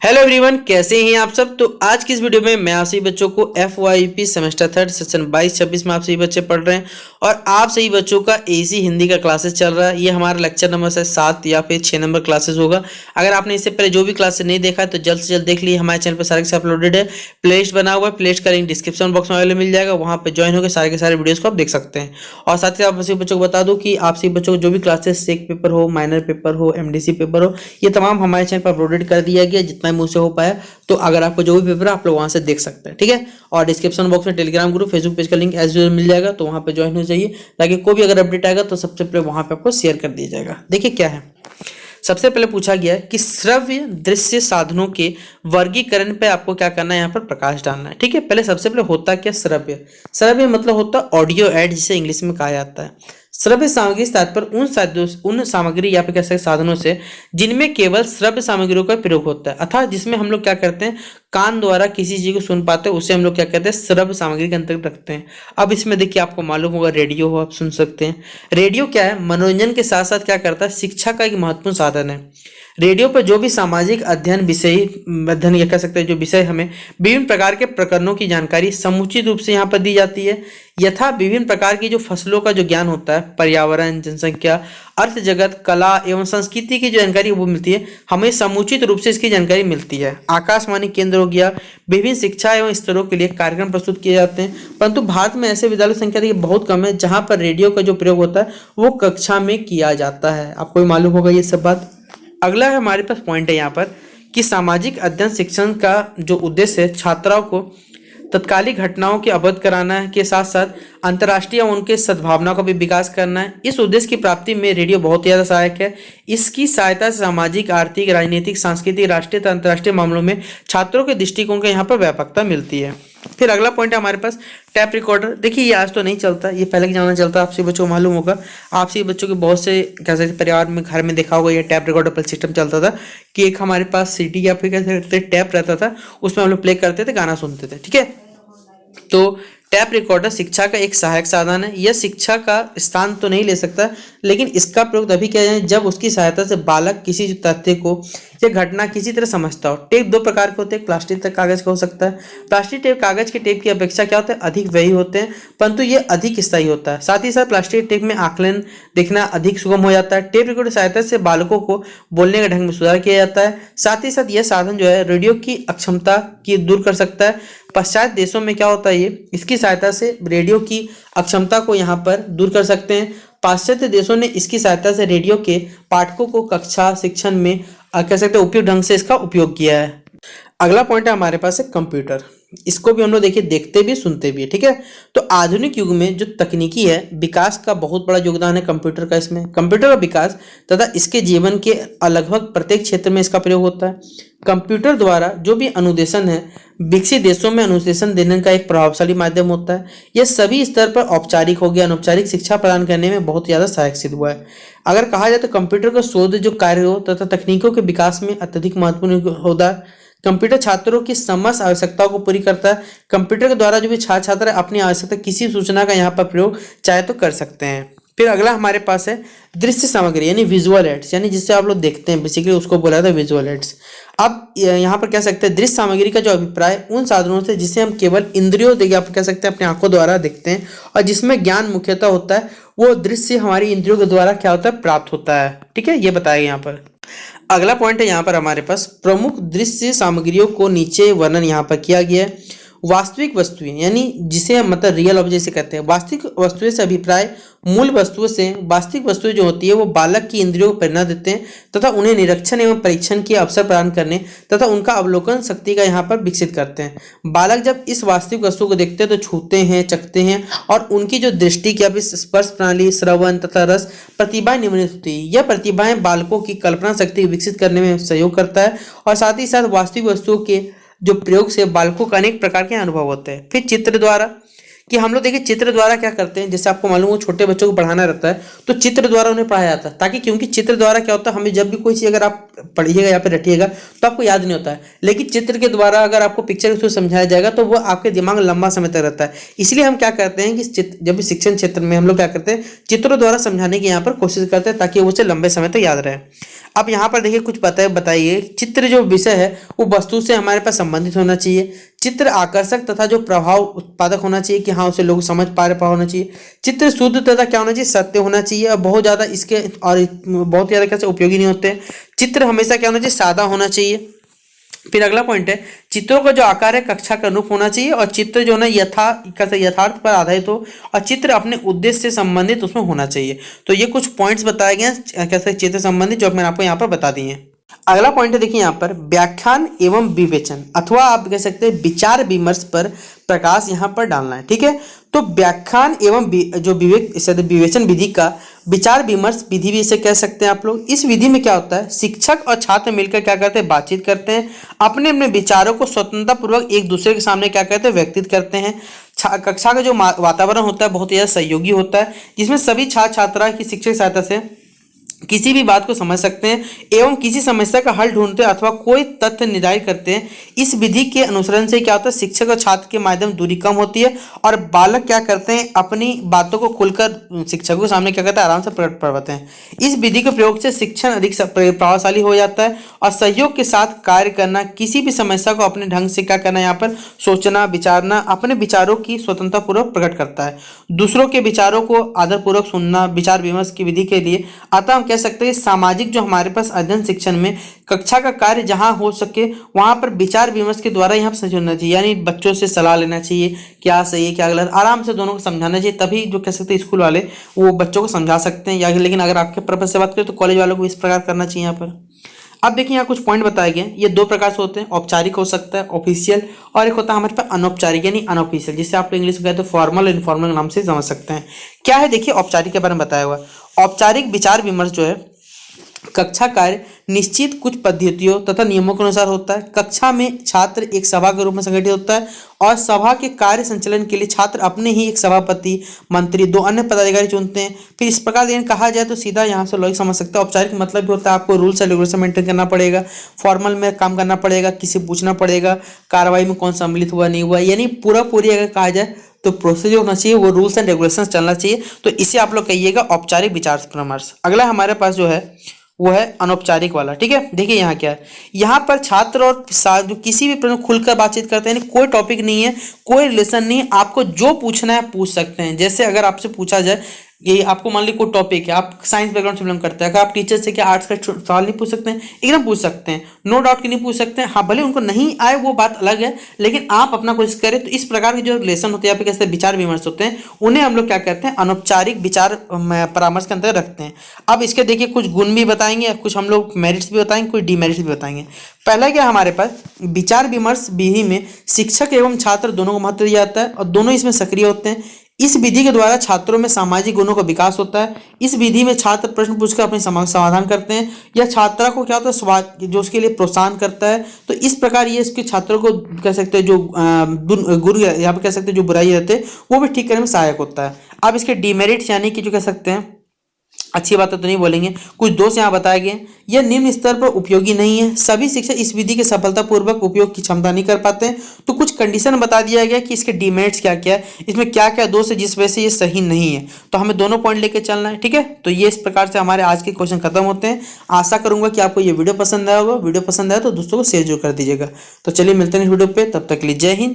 Hello everyone, कैसे हैं आप सब। तो आज की इस वीडियो में मैं आप सभी बच्चों को FYP सेमेस्टर थर्ड सेशन 22-26 में आप सभी बच्चे पढ़ रहे हैं और आप सभी बच्चों का AC हिंदी का क्लासेस चल रहा है। ये हमारा लेक्चर नंबर से 7 या फिर 6 नंबर क्लासेस होगा। अगर आपने इससे पहले जो भी क्लासेस नहीं देखा है तो जल्द से जल्द देख लीजिए। हमारे चैनल पर सारे के सारे अपलोडेड है, प्लेलिस्ट बना हुआ है। प्लेलिस्ट का लिंक डिस्क्रिप्शन बॉक्स में अवेलेबल मिल जाएगा, वहाँ पर ज्वाइन होकर सारे के सारे वीडियोज़ को आप देख सकते हैं। और साथ ही आप सभी बच्चों को बता दूँ कि आप सभी बच्चों को जो भी क्लासेस सेक पेपर हो, माइनर पेपर हो, MDC पेपर हो, ये तमाम हमारे चैनल पर अपलोडेड कर दिया गया जितना मुझसे हो पाया। तो अगर आपको जो भी पेपर है आप लोग वहां से देख सकते हैं, ठीक है। और डिस्क्रिप्शन बॉक्स में टेलीग्राम ग्रुप, फेसबुक पेज का लिंक एज यूजुअल मिल जाएगा, तो वहां पे ज्वाइन हो जाइए ताकि कोई भी अगर अपडेट आएगा तो सबसे पहले वहां पे आपको शेयर कर दिया जाएगा। देखिए क्या है, सबसे पहले पूछा गया है कि श्रव्य दृश्य साधनों के वर्गीकरण पे आपको क्या करना है, यहाँ पर प्रकाश डालना है, ठीक है। पहले सबसे पहले होता क्या श्रव्य। श्रव्य मतलब होता है ऑडियो एड, जिसे इंग्लिश में कहा जाता है। श्रव्य सामग्री से तात्पर्य उन सामग्री या फिर कह सकते साधनों से जिनमें केवल श्रव्य सामग्रियों का प्रयोग होता है, अर्थात जिसमें हम लोग क्या करते हैं, कान द्वारा किसी चीज को सुन पाते हैं, उसे हम लोग क्या कहते हैं, श्रव्य सामग्री के अंतर्गत रखते हैं। अब इसमें देखिए आपको मालूम होगा रेडियो हो, आप सुन सकते हैं। रेडियो क्या है, मनोरंजन के साथ साथ क्या करता है, शिक्षा का एक महत्वपूर्ण साधन है। रेडियो पर जो भी सामाजिक अध्ययन या कह सकते हैं जो विषय हमें विभिन्न प्रकार के प्रकरणों की जानकारी समुचित रूप से यहाँ पर दी जाती है, यथा विभिन्न प्रकार की जो फसलों का जो ज्ञान होता है, पर्यावरण, जनसंख्या, अर्थ जगत, कला एवं संस्कृति की जो जानकारी वो मिलती है, हमें समुचित रूप से इसकी जानकारी मिलती है। आकाशवाणी केंद्र हो गया, विभिन्न शिक्षा एवं स्तरों के लिए कार्यक्रम प्रस्तुत किए जाते हैं, परंतु भारत में ऐसे विद्यालय संख्या देखिए बहुत कम है जहाँ पर रेडियो का जो प्रयोग होता है वो कक्षा में किया जाता है। आपको मालूम होगा ये सब बात। अगला है हमारे पास पॉइंट है यहाँ पर कि सामाजिक अध्ययन शिक्षण का जो उद्देश्य है, छात्राओं को तत्कालिक घटनाओं के अवगत कराना है के साथ साथ अंतर्राष्ट्रीय उनके सद्भावना का भी विकास करना है। इस उद्देश्य की प्राप्ति में रेडियो बहुत ज़्यादा सहायक है। इसकी सहायता से सामाजिक, आर्थिक, राजनीतिक, सांस्कृतिक, राष्ट्रीय तथा अंतर्राष्ट्रीय मामलों में छात्रों के दृष्टिकोण के यहाँ पर व्यापकता मिलती है। फिर अगला पॉइंट है हमारे पास टैप रिकॉर्डर। देखिए ये आज तो नहीं चलता, ये पहले के जमाने में चलता, आपसे बच्चों को मालूम होगा। आपसे बच्चों के बहुत से कह सकते परिवार में, घर में देखा होगा ये टैप रिकॉर्डर पर सिस्टम चलता था कि एक हमारे पास सीडी या फिर कह सकते टैप रहता था, उसमें हम लोग प्ले करते थे, गाना सुनते थे, ठीक है। तो टैप रिकॉर्डर शिक्षा का एक सहायक साधन है। यह शिक्षा का स्थान तो नहीं ले सकता, लेकिन इसका प्रयोग तभी किया जाए जब उसकी सहायता से बालक किसी तथ्य को या घटना किसी तरह समझता हो। टेप दो प्रकार के होते हैं, प्लास्टिक तक कागज का हो सकता है। प्लास्टिक टेप कागज के टेप की अपेक्षा क्या होता है, अधिक व्ययी होते हैं, परंतु ये अधिक स्थायी होता है। साथ ही साथ प्लास्टिक टेप में आकलन देखना अधिक सुगम हो जाता है। टेप रिकॉर्डर की सहायता से बालकों को बोलने के ढंग में सुधार किया जाता है। साथ ही साथ यह साधन जो है रेडियो की अक्षमता की दूर कर सकता है। पश्चात देशों में क्या होता है, ये इसकी सहायता से रेडियो की अक्षमता को यहाँ पर दूर कर सकते हैं। पाश्चात्य देशों ने इसकी सहायता से रेडियो के पाठकों को कक्षा शिक्षण में कह सकते हैं उपयुक्त ढंग से इसका उपयोग किया है। अगला पॉइंट है हमारे पास है कंप्यूटर। इसको भी हम लोग देखिए देखते भी सुनते भी है, ठीक है। तो आधुनिक युग में जो तकनीकी है विकास का बहुत बड़ा योगदान है कंप्यूटर का। इसमें कंप्यूटर का विकास तथा इसके जीवन के लगभग प्रत्येक क्षेत्र में इसका प्रयोग होता है। कंप्यूटर द्वारा जो भी अनुदेशन है विकसित देशों में अनुदेशन देने का एक प्रभावशाली माध्यम होता है। यह सभी स्तर पर औपचारिक हो गया, अनौपचारिक शिक्षा प्रदान करने में बहुत ज़्यादा सहायक सिद्ध हुआ है। अगर कहा जाए तो कंप्यूटर का शोध जो कार्य हो तथा तकनीकों के विकास में अत्यधिक महत्वपूर्ण होता है। कंप्यूटर छात्रों की समस्त आवश्यकताओं को पूरी करता है। कंप्यूटर के द्वारा जो भी छात्र अपनी आवश्यकता किसी सूचना का यहाँ पर प्रयोग चाहे तो कर सकते हैं। फिर अगला हमारे पास है दृश्य सामग्री यानी विजुअल एड्स, यानी जिससे आप लोग देखते हैं, बेसिकली उसको बोला था विजुअल एड्स। अब यहाँ पर कह सकते हैं दृश्य सामग्री का जो अभिप्राय उन साधनों से जिसे हम केवल इंद्रियों देखिए आप कह सकते हैं अपनी आंखों द्वारा देखते हैं और जिसमें ज्ञान मुख्यतः होता है, वो दृश्य हमारी इंद्रियों के द्वारा क्या होता है, प्राप्त होता है, ठीक है। ये बताया यहाँ पर। अगला पॉइंट है यहाँ पर हमारे पास प्रमुख दृश्य सामग्रियों को नीचे वर्णन यहाँ पर किया गया है। वास्तविक वस्तुएं यानी जिसे मतलब रियल ऑब्जेक्ट से कहते हैं। वास्तविक वस्तुएं से अभिप्राय मूल वस्तुओं से। वास्तविक वस्तुएं जो होती है वो बालक की इंद्रियों को प्रेरणा देते हैं तथा उन्हें निरीक्षण एवं परीक्षण के अवसर प्रदान करने तथा उनका अवलोकन शक्ति का यहाँ पर विकसित करते हैं। बालक जब इस वास्तविक वस्तु को देखते हैं तो छूते हैं, चखते हैं और उनकी जो दृष्टि की अभी स्पर्श प्रणाली, श्रवण तथा रस प्रतिभाएं निम्नलिखित होती है। यह प्रतिभाएं बालकों की कल्पना शक्ति विकसित करने में सहयोग करता है और साथ ही साथ वास्तविक वस्तुओं के जो प्रयोग से बालकों को अनेक प्रकार के अनुभव होते हैं। फिर चित्र द्वारा कि हम लोग देखिए चित्र द्वारा क्या करते हैं, जैसे आपको मालूम हो छोटे बच्चों को पढ़ाना रहता है तो चित्र द्वारा उन्हें पढ़ाया जाता है, ताकि क्योंकि चित्र द्वारा क्या होता है, हमें जब भी कोई चीज़ अगर आप पढ़िएगा या फिर रटिएगा तो आपको याद नहीं होता है, लेकिन चित्र के द्वारा अगर आपको पिक्चर के थ्रू समझाया जाएगा तो वो आपके दिमाग में लंबा समय तक रहता है। इसलिए हम क्या करते हैं कि जब भी शिक्षण क्षेत्र में हम लोग क्या करते हैं, चित्रों द्वारा समझाने की यहाँ पर कोशिश करते हैं ताकि वो उसे लंबे समय तक याद रहे। अब यहाँ पर देखिए कुछ बताइए, चित्र जो विषय है वो वस्तु से हमारे पास संबंधित होना चाहिए। चित्र आकर्षक तथा जो प्रभाव उत्पादक होना चाहिए कि हाँ उसे लोग समझ पा रहे होना चाहिए। चित्र शुद्ध तथा क्या होना चाहिए, सत्य होना चाहिए और बहुत ज़्यादा इसके और बहुत ज़्यादा कैसे उपयोगी नहीं होते। चित्र हमेशा क्या होना चाहिए, सादा होना चाहिए। फिर अगला पॉइंट है, चित्रों का जो आकार है कक्षा का अनुरूप होना चाहिए और चित्र जो है यथार्थ पर आधारित हो और चित्र अपने उद्देश्य से संबंधित उसमें होना चाहिए। तो ये कुछ पॉइंट्स बताए गए हैं कैसे चित्र संबंधित, जो मैंने आपको यहाँ पर बता दिए हैं। अगला पॉइंट है देखिए यहाँ पर, व्याख्यान एवं विवेचन अथवा आप कह सकते हैं विचार विमर्श पर प्रकाश यहाँ पर डालना है। ठीक है, तो व्याख्यान एवं जो विवेचन विधि का विचार विमर्श विधि भी इसे कह सकते हैं आप लोग। इस विधि में क्या होता है, शिक्षक और छात्र मिलकर क्या करते हैं, बातचीत करते हैं, अपने अपने विचारों को स्वतंत्रता पूर्वक एक दूसरे के सामने क्या कहते हैं, व्यक्तित करते हैं। कक्षा का जो वातावरण होता है बहुत ही ज़्यादा सहयोगी होता है, जिसमें सभी छात्र छात्रा की शिक्षक की सहायता से किसी भी बात को समझ सकते हैं एवं किसी समस्या का हल ढूंढते हैं अथवा कोई तथ्य निर्धारित करते हैं। इस विधि के अनुसरण से क्या होता है, शिक्षक और छात्र के माध्यम दूरी कम होती है और बालक क्या करते हैं, अपनी बातों को खुलकर शिक्षकों के सामने क्या करते हैं, आराम से प्रकट करवाते हैं। इस विधि के प्रयोग से शिक्षण अधिक प्रभावशाली हो जाता है और सहयोग के साथ कार्य करना, किसी भी समस्या को अपने ढंग से क्या करना, यहाँ पर सोचना विचारना, अपने विचारों की स्वतंत्रता पूर्वक प्रकट करता है। दूसरों के विचारों को आदरपूर्वक सुनना विचार विमर्श की विधि के लिए आता। कह सकते हैं सामाजिक जो हमारे पास अध्ययन शिक्षण में कक्षा का कार्य जहां हो सके वहां पर विचार विमर्श के द्वारा यहाँ पर समझना चाहिए, यानी बच्चों से सलाह लेना चाहिए, क्या सही है क्या गलत, आराम से दोनों को समझाना चाहिए, तभी जो कह सकते हैं स्कूल वाले वो बच्चों को समझा सकते हैं। या लेकिन अगर आपके पर्पज से बात करें तो कॉलेज वालों को इस प्रकार करना चाहिए। यहाँ पर अब देखिए यहाँ कुछ पॉइंट बताए गए, ये दो प्रकार से होते हैं, औपचारिक हो सकता है ऑफिशियल, और एक होता है हमारे पास अनौपचारिक यानी अनऑफिशियल, जिसे आप इंग्लिश में कहते हैं फॉर्मल इनफॉर्मल नाम से समझ सकते हैं। क्या है देखिए औपचारिक के बारे में बताया हुआ। औपचारिक विचार विमर्श जो है कक्षा कार्य निश्चित कुछ पद्धतियों तथा नियमों के अनुसार होता है। कक्षा में छात्र एक सभा के रूप में संगठित होता है और सभा के कार्य संचालन के लिए छात्र अपने ही एक सभापति, मंत्री, दो अन्य पदाधिकारी चुनते हैं। फिर इस प्रकार यदि कहा जाए तो सीधा यहाँ से लॉजिक समझ सकते हैं। औपचारिक मतलब भी होता है आपको रूल्स एंड रेगुलेशन मेंटेन करना पड़ेगा, फॉर्मल में काम करना पड़ेगा, किसी पूछना पड़ेगा कार्रवाई में कौन सम्मिलित हुआ नहीं हुआ, यानी पूरी अगर कहा जाए तो प्रोसीजर होना चाहिए, वो रूल्स एंड रेगुलेशंस चलना चाहिए। तो इसे आप लोग कहिएगा औपचारिक विचार विमर्श। अगला हमारे पास जो है वो है अनौपचारिक वाला। ठीक है, देखिए यहाँ क्या है, यहाँ पर छात्र और जो किसी भी प्रश्न खुलकर बातचीत करते हैं, कोई टॉपिक नहीं है, कोई रिलेशन नहीं है, आपको जो पूछना है पूछ सकते हैं। जैसे अगर आपसे पूछा जाए ये आपको मान ली कोई टॉपिक है, आप साइंस बैकग्राउंड से बिलोंग करते हैं, अगर आप टीचर से क्या आर्ट्स का सवाल नहीं पूछ सकते हैं, एकदम पूछ सकते हैं, नो डाउट कि नहीं पूछ सकते हैं। हाँ भले उनको नहीं आए वो बात अलग है, लेकिन आप अपना कोशिश करें। तो इस प्रकार के जो रिलेशन होते हैं या फिर कैसे विचार विमर्श होते हैं उन्हें हम लोग क्या कहते हैं, अनौपचारिक विचार परामर्श के अंतर्गत रखते हैं। अब इसके देखिए कुछ गुण भी बताएंगे, कुछ हम लोग मेरिट्स भी बताएंगे, कुछ डीमेरिट्स भी बताएंगे। पहला क्या हमारे पास, विचार विमर्श विधि में शिक्षक एवं छात्र दोनों को महत्व दिया जाता है और दोनों इसमें सक्रिय होते हैं। इस विधि के द्वारा छात्रों में सामाजिक गुणों का विकास होता है। इस विधि में छात्र प्रश्न पूछकर अपने समाधान करते हैं या छात्रा को क्या होता है जो उसके लिए प्रोत्साहन करता है। तो इस प्रकार ये इसके छात्रों को कह सकते हैं जो गुरु यहाँ पे कह सकते हैं जो बुराई रहते हैं वो भी ठीक करने में सहायक होता है। अब इसके डीमेरिट्स यानी कि जो कह सकते हैं अच्छी बातें तो नहीं बोलेंगे, कुछ दोष यहाँ बताए गए। यह निम्न स्तर पर उपयोगी नहीं है, सभी शिक्षक इस विधि के सफलतापूर्वक उपयोग की क्षमता नहीं कर पाते हैं। तो कुछ कंडीशन बता दिया गया कि इसके डीमेरिट्स क्या क्या है, इसमें क्या क्या दोष है जिस वजह से ये सही नहीं है। तो हमें दोनों पॉइंट लेके चलना है। ठीक है, तो ये इस प्रकार से हमारे आज के क्वेश्चन खत्म होते हैं। आशा करूंगा कि आपको ये वीडियो पसंद आया होगा। वीडियो पसंद आया तो दोस्तों को शेयर जरूर कर दीजिएगा। तो चलिए मिलते हैं इस वीडियो पे, तब तक के लिए जय हिंद।